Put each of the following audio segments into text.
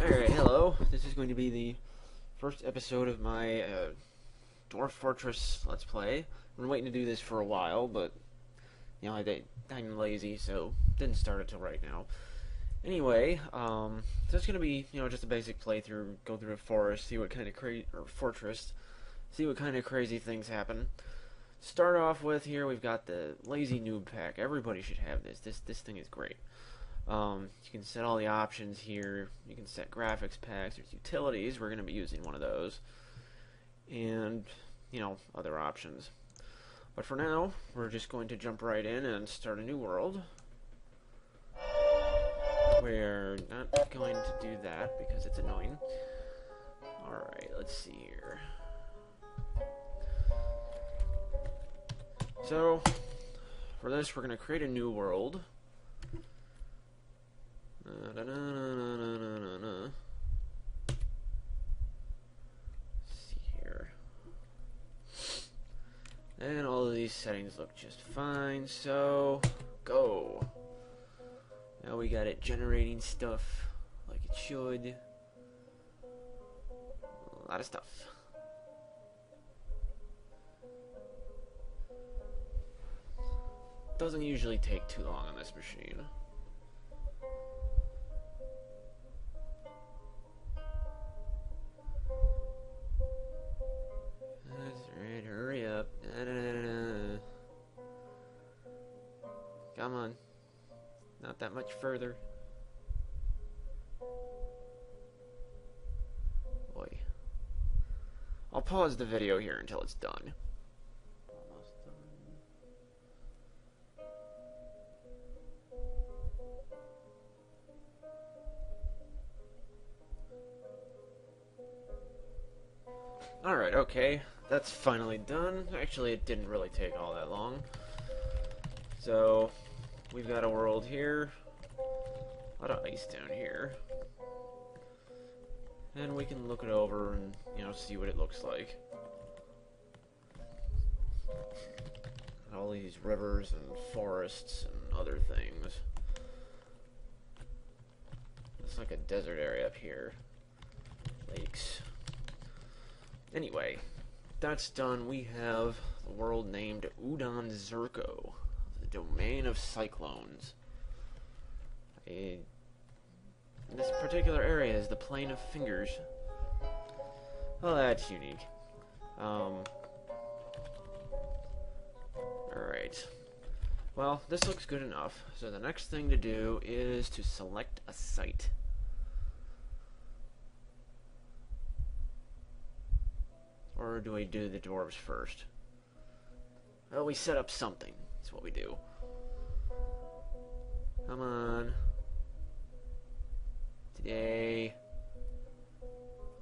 Alright, hello. This is going to be the first episode of my Dwarf Fortress Let's Play. I've been waiting to do this for a while, but, I'm lazy, so didn't start it till right now. Anyway, so it's going to be, just a basic playthrough, go through a forest, see what kind of fortress, see what kind of crazy things happen. Start off with, here we've got the Lazy Noob Pack. Everybody should have this. This thing is great. You can set all the options here. You can set graphics packs. There's utilities. We're going to be using one of those. And, other options. But for now, we're just going to jump right in and start a new world. We're not going to do that because it's annoying. Alright, let's see here. So, for this, we're going to create a new world. See here. And all of these settings look just fine, so go. Now we got it generating stuff like it should. A lot of stuff. Doesn't usually take too long on this machine. Alright, hurry up. Come on. Not that much further. Boy. I'll pause the video here until it's done. Almost done. Alright, okay. That's finally done. Actually, it didn't really take all that long. So, we've got a world here. A lot of ice down here. And we can look it over and, see what it looks like. All these rivers and forests and other things. It's like a desert area up here. Lakes. Anyway, that's done. We have a world named Udon Zerko, the domain of cyclones. This particular area is the Plain of Fingers. Well, that's unique. Alright. Well, this looks good enough. So the next thing to do is to select a site. Or do we do the dwarves first? Well, we set up something. That's what we do. Come on. Today.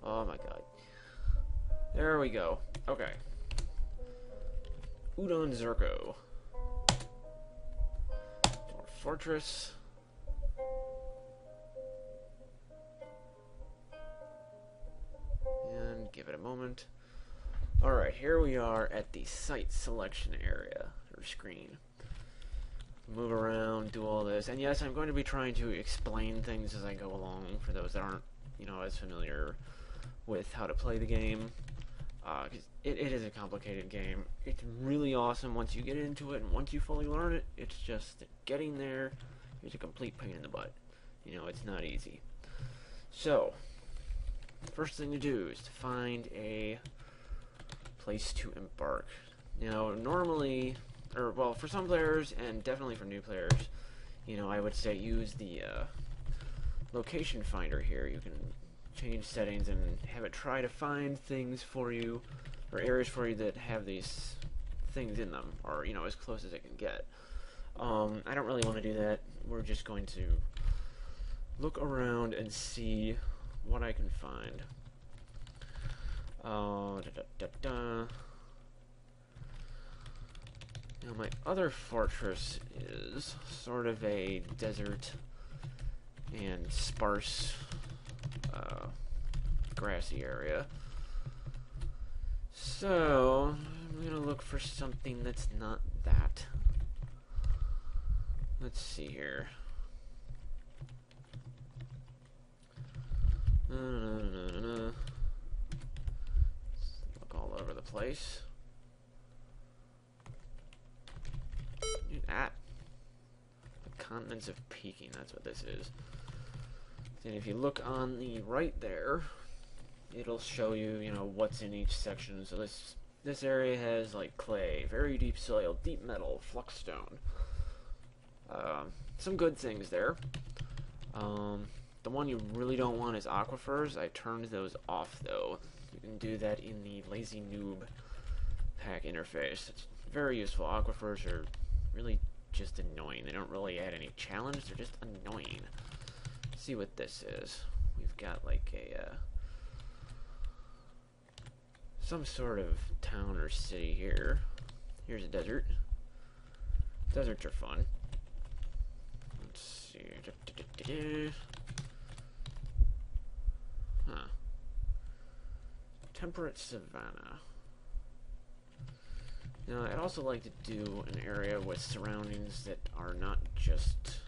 Oh my god. There we go. Okay. Udon Zerko. Dwarf Fortress. And give it a moment. Alright, here we are at the site selection area, or screen. Move around, do all this, and yes, I'm going to be trying to explain things as I go along for those that aren't, as familiar with how to play the game. Because it is a complicated game. It's really awesome once you get into it, and once you fully learn it, it's just getting there is a complete pain in the butt. It's not easy. So, first thing to do is to find a place to embark. Now, normally, for some players, and definitely for new players, I would say use the location finder here. You can change settings and have it try to find things for you, or areas for you that have these things in them, or, as close as it can get. I don't really want to do that. We're just going to look around and see what I can find. Now my other fortress is sort of a desert and sparse grassy area. So I'm gonna look for something that's not that. Let's see here. Look all over the place. The continents of Peking, that's what this is. And if you look on the right there, it'll show you, you know, what's in each section. So this area has like clay, very deep soil, deep metal, flux stone. Some good things there. The one you really don't want is aquifers. I turned those off though. You can do that in the Lazy Noob pack interface. It's very useful. Aquifers are really just annoying. They don't really add any challenge. They're just annoying. Let's see what this is. We've got like a some sort of town or city here. Here's a desert. Deserts are fun. Let's see. Huh. Temperate savanna. Now, I'd also like to do an area with surroundings that are not just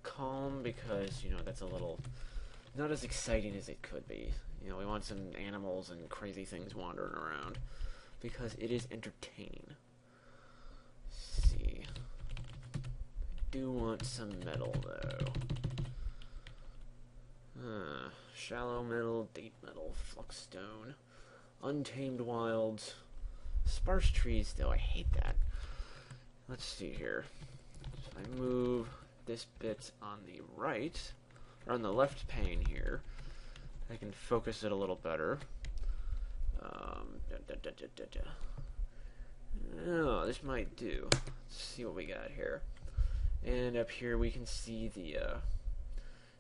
calm, because, you know, that's a little not as exciting as it could be. You know, we want some animals and crazy things wandering around, because it is entertaining. Let's see. I do want some metal, though. Shallow metal, deep metal, flux stone, untamed wilds, sparse trees, though. I hate that. Let's see here. If I move this bit on the right, or on the left pane here, I can focus it a little better. Oh, this might do. Let's see what we got here. And up here we can see the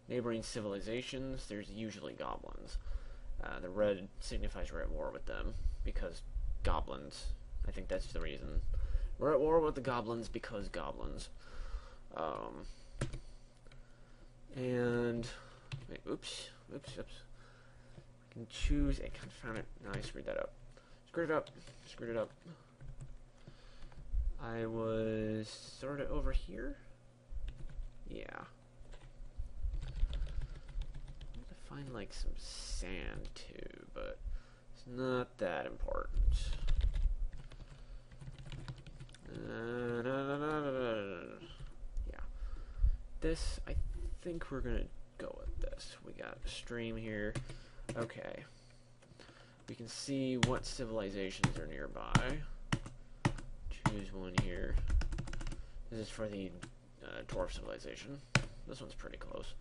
neighboring civilizations. There's usually goblins. The red signifies we're at war with them, because goblins. I think that's the reason. We're at war with the goblins because goblins. And wait, oops. I can choose a confounded. No, I screwed that up. Screwed it up. I was sort of over here. Yeah. Find like some sand too, but it's not that important. Yeah. This, I think we're gonna go with this. We got a stream here. Okay. We can see what civilizations are nearby. Choose one here. This is for the Dwarf civilization. This one's pretty close.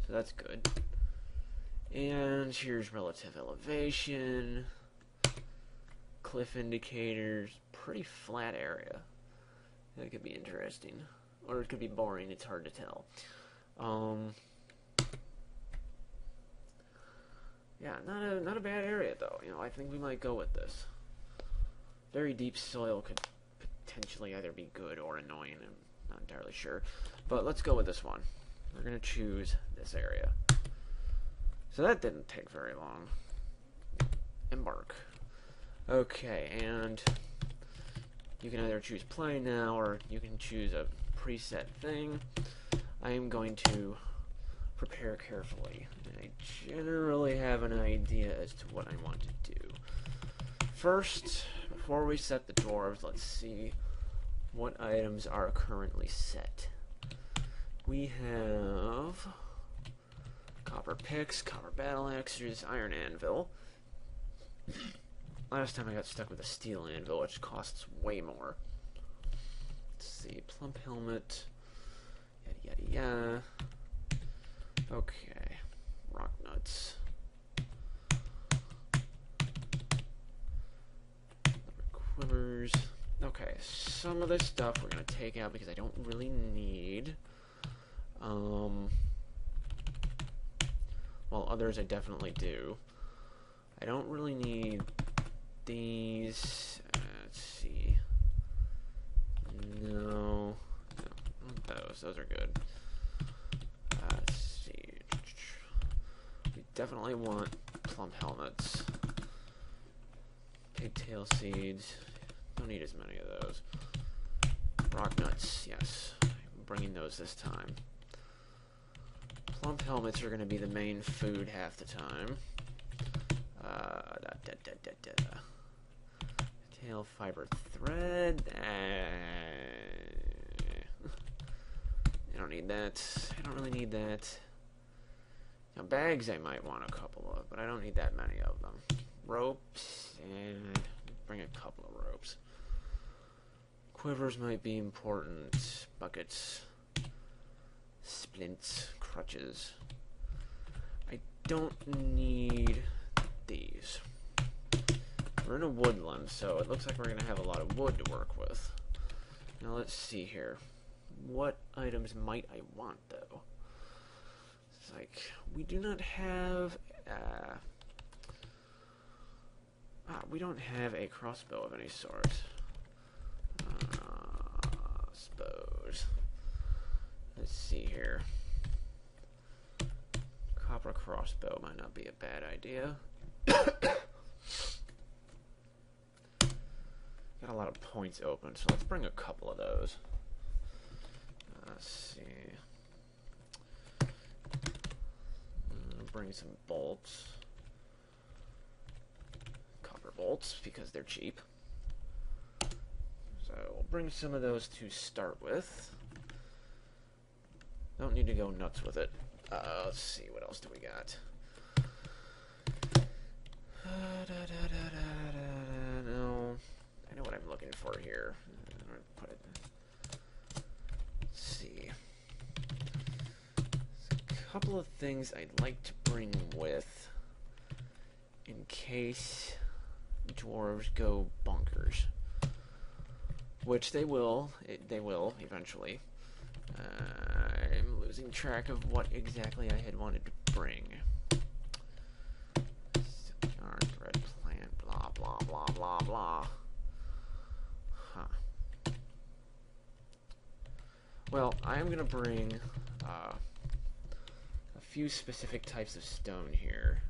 So that's good. And here's relative elevation, cliff indicators, pretty flat area. That could be interesting, or it could be boring. It's hard to tell. Yeah, not a bad area though. You know, I think we might go with this. Very deep soil could potentially either be good or annoying. I'm not entirely sure, but let's go with this one. We're gonna choose this area. So that didn't take very long. Embark. Okay, and you can either choose play now, or you can choose a preset thing. I am going to prepare carefully. And I generally have an idea as to what I want to do. First, before we set the dwarves, let's see what items are currently set. We have copper picks, copper battle axes, iron anvil. Last time I got stuck with a steel anvil, which costs way more. Let's see, plump helmet, yada yada yada. Okay, rock nuts. Quivers. Okay, some of this stuff we're gonna take out because I don't really need. While others I definitely do. I don't really need these. Let's see. No, not those. Those are good. Let's see. We definitely want plump helmets. Pigtail seeds. Don't need as many of those. Rock nuts. Yes, I'm bringing those this time. Plump helmets are going to be the main food half the time. Tail fiber thread. I don't need that. I don't really need that. Now, bags I might want a couple of, but I don't need that many of them. Ropes, and bring a couple of ropes. Quivers might be important. Buckets. Splints. Crutches. I don't need these. We're in a woodland, so it looks like we're going to have a lot of wood to work with. Now let's see here. What items might I want, though? It's like, we do not have... we don't have a crossbow of any sort. Suppose. Let's see here. Copper crossbow might not be a bad idea. Got a lot of points open, so let's bring a couple of those. Let's see. Bring some bolts. Copper bolts, because they're cheap. So we'll bring some of those to start with. Don't need to go nuts with it. Let's see, what else do we got? No, I know what I'm looking for here. Put it. Let's see. There's a couple of things I'd like to bring with in case dwarves go bonkers, which they will. They will eventually. I'm losing track of what exactly I had wanted to bring. Yarn, thread, plant, blah, blah, blah, blah, blah. Huh. Well, I am going to bring a few specific types of stone here.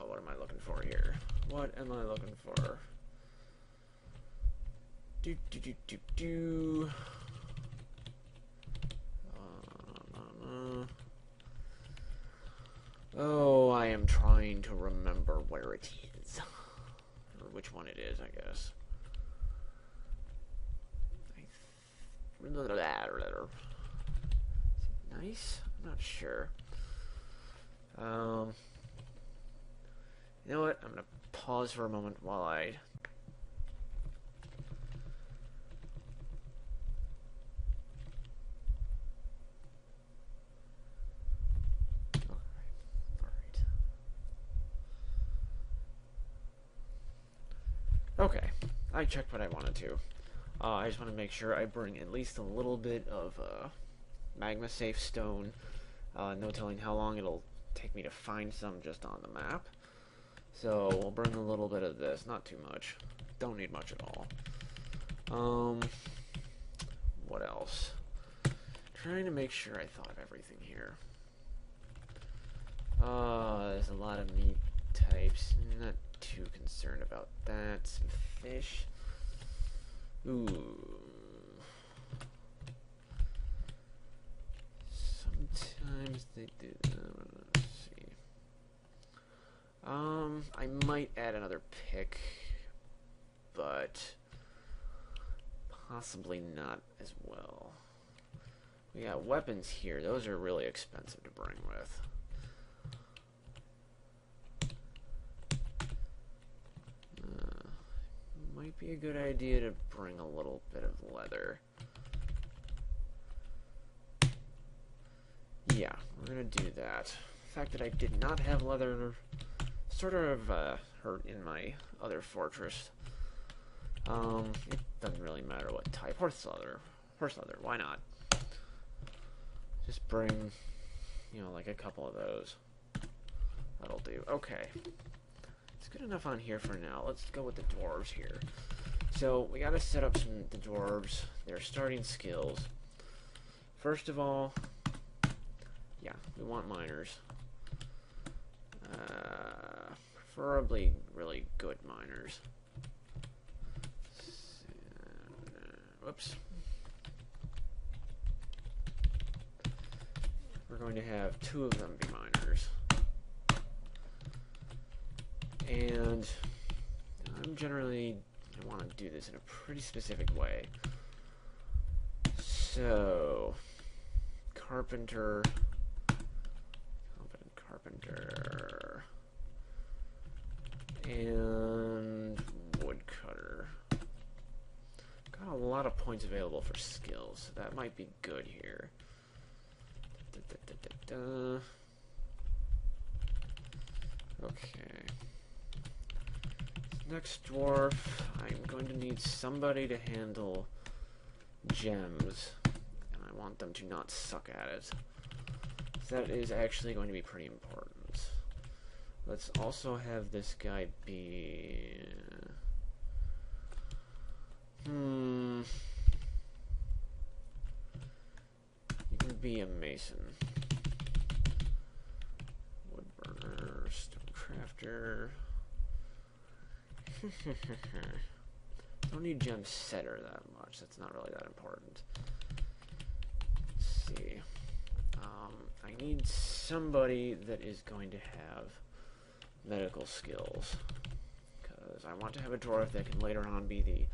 What am I looking for here? What am I looking for? Oh, I am trying to remember where it is. Or which one it is, I guess. Is it nice? I'm not sure. You know what? I'm going to pause for a moment while I... Okay, I checked what I wanted to. I just want to make sure I bring at least a little bit of magma-safe stone. No telling how long it'll take me to find some just on the map. So we'll bring a little bit of this, not too much. Don't need much at all. What else? Trying to make sure I thought of everything here. There's a lot of meat types. Not too concerned about that. Some fish. Ooh. Sometimes they do. Let's see. I might add another pick, but possibly not as well. We got weapons here. Those are really expensive to bring with. Might be a good idea to bring a little bit of leather. Yeah, we're gonna do that. The fact that I did not have leather sort of hurt in my other fortress. It doesn't really matter what type. Horse leather, why not? Just bring, you know, like a couple of those. That'll do. Okay. It's good enough on here for now. Let's go with the dwarves here. So we gotta set up the dwarves, their starting skills. First of all, yeah, we want miners. Preferably really good miners. Whoops. we're going to have 2 of them be miners. And I want to do this in a pretty specific way. So, carpenter, and woodcutter. Got a lot of points available for skills, so that might be good here. Okay. Next dwarf, I'm going to need somebody to handle gems, and I want them to not suck at it. That is actually going to be pretty important. Let's also have this guy be... You can be a mason. Woodburner, stone crafter. Don't need gem setter that much. That's not really that important. Let's see. I need somebody that is going to have medical skills, because I want to have a dwarf that can later on be the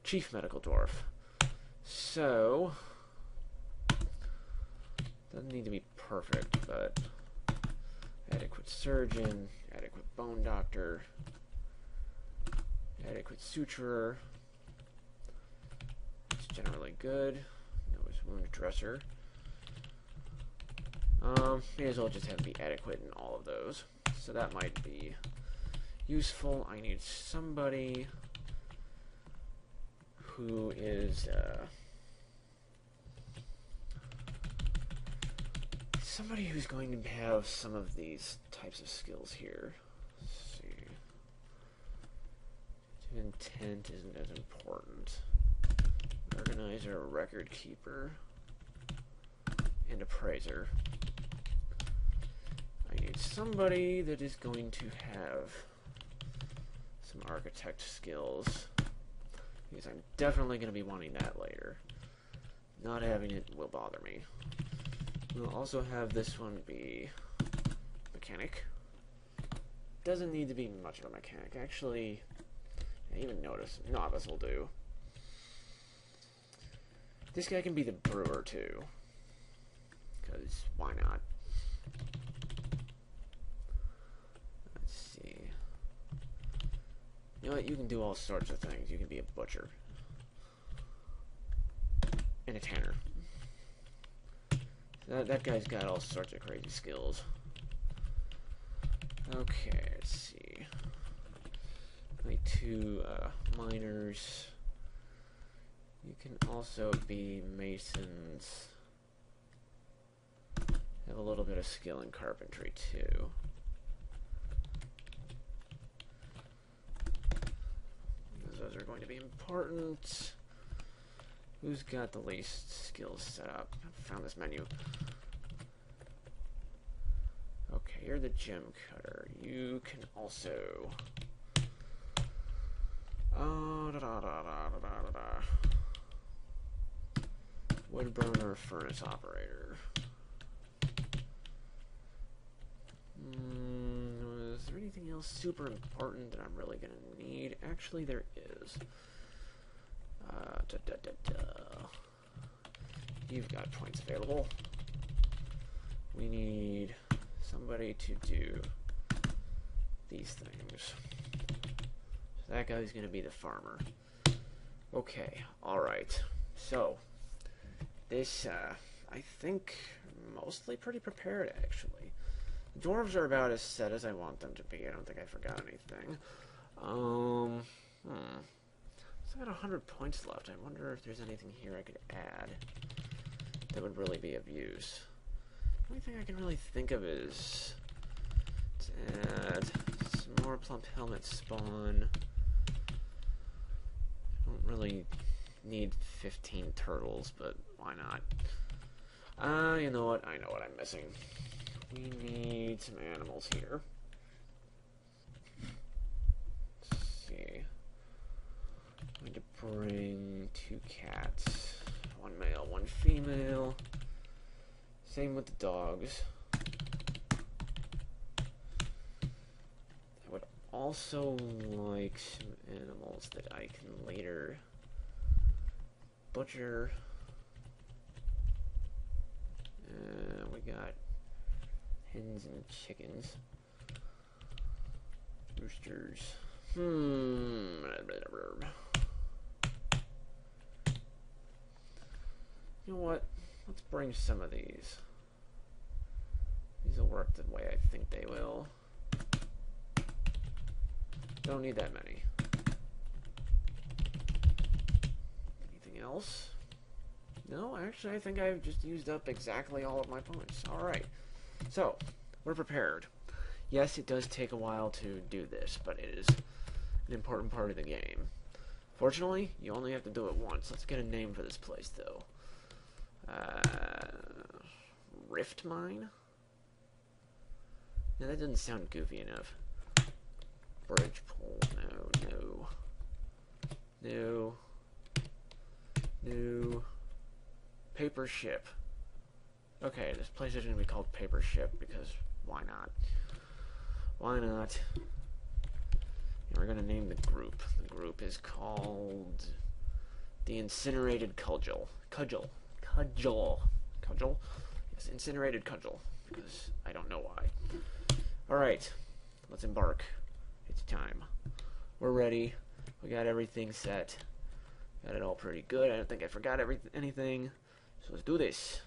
chief medical dwarf. So, doesn't need to be perfect, but adequate surgeon, adequate bone doctor, adequate suturer. It's generally good. Nose wound dresser. May as well just have it be adequate in all of those. So that might be useful. I need somebody who is somebody who's going to have some of these types of skills here. Let's see. Intent isn't as important. Organizer, record keeper, and appraiser. I need somebody that is going to have some architect skills, because I'm definitely going to be wanting that later. Not having it will bother me. We'll also have this one be mechanic. Doesn't need to be much of a mechanic. Actually, even novice will do. This guy can be the brewer too, because why not? You know what, you can do all sorts of things. You can be a butcher. And a tanner. That guy's got all sorts of crazy skills. Okay, let's see. My 2 miners. You can also be masons. Have a little bit of skill in carpentry too. Those are going to be important. Who's got the least skills set up? I found this menu. Okay, you're the gem cutter. You can also... Woodburner, furnace operator. Is there anything else super important that I'm really going to need? Actually, there is. You've got points available. We need somebody to do these things. So that guy's going to be the farmer. Okay, alright. So, this, I think, mostly pretty prepared, actually. Dwarves are about as set as I want them to be. I don't think I forgot anything. So I got 100 points left. I wonder if there's anything here I could add that would really be of use. The only thing I can really think of is to add some more plump helmet spawn. Don't really need 15 turtles, but why not? You know what? I know what I'm missing. We need some animals here. Let's see. I'm going to bring 2 cats. 1 male, 1 female. Same with the dogs. I would also like some animals that I can later butcher. We got hens and chickens. Roosters. You know what? Let's bring some of these. These will work the way I think they will. Don't need that many. Anything else? No, actually, I think I've just used up exactly all of my points. Alright. So, we're prepared. Yes, it does take a while to do this, but it is an important part of the game. Fortunately, you only have to do it once. Let's get a name for this place, though. Rift Mine? No, that doesn't sound goofy enough. Bridge pole. No. Paper ship. Okay, this place is going to be called Paper Ship because why not? Why not? And we're going to name the group. The group is called the Incinerated Cudgel. Cudgel. Yes, Incinerated Cudgel. Because I don't know why. Alright, let's embark. It's time. We're ready. We got everything set. Got it all pretty good. I don't think I forgot anything. So let's do this.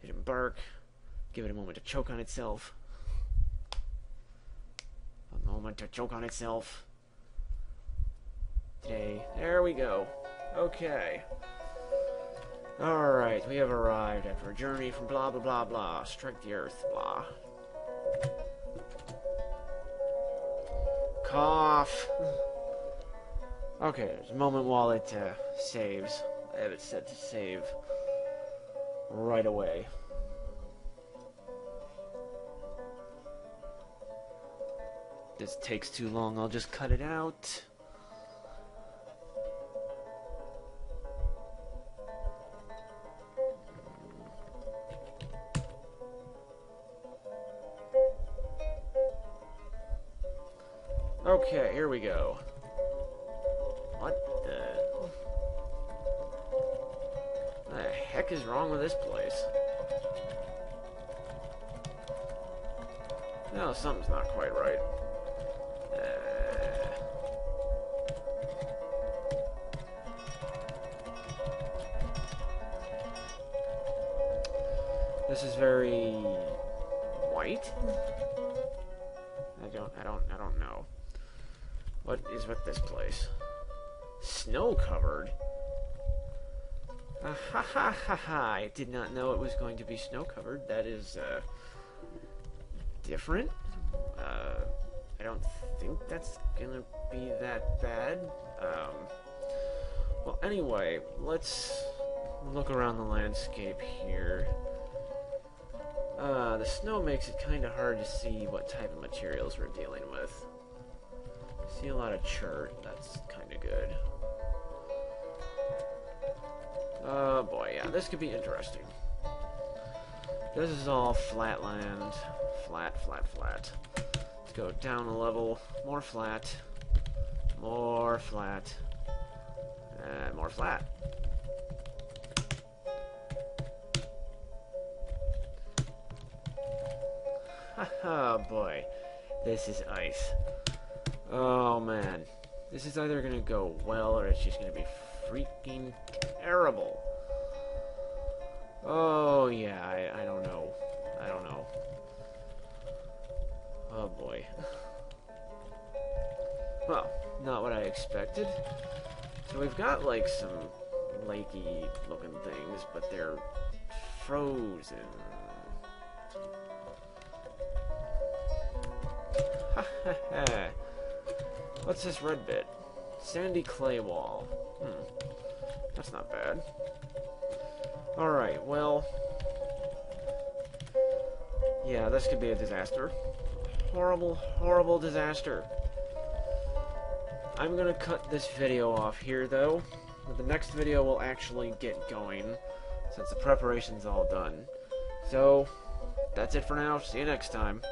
Hit embark. Give it a moment to choke on itself. A moment to choke on itself. There we go. Okay. Alright, we have arrived after a journey from blah blah blah blah. Strike the earth, blah. Cough. Okay, there's a moment while it saves. I have it set to save right away. This takes too long, I'll just cut it out. Okay, here we go. What the heck is wrong with this place? No, something's not quite right. This is very white. I don't know. What is with this place? Snow covered? Ha ha ha ha! I did not know it was going to be snow covered. That is different. I don't think that's gonna be that bad. Well, anyway, let's look around the landscape here. The snow makes it kind of hard to see what type of materials we're dealing with. See a lot of chert. That's kind of good. Oh boy, yeah, this could be interesting. This is all flat land. Flat. Let's go down a level. More flat. More flat. And more flat. Oh boy. This is ice. Oh man. This is either gonna go well or it's just gonna be freaking terrible. Oh yeah, I don't know. Oh boy. Well, not what I expected. So we've got like some lakey looking things, but they're frozen. What's this red bit? Sandy clay wall. That's not bad. Alright, well... yeah, this could be a disaster. Horrible disaster. I'm gonna cut this video off here, though. but the next video will actually get going, since the preparation's all done. So, that's it for now. See you next time.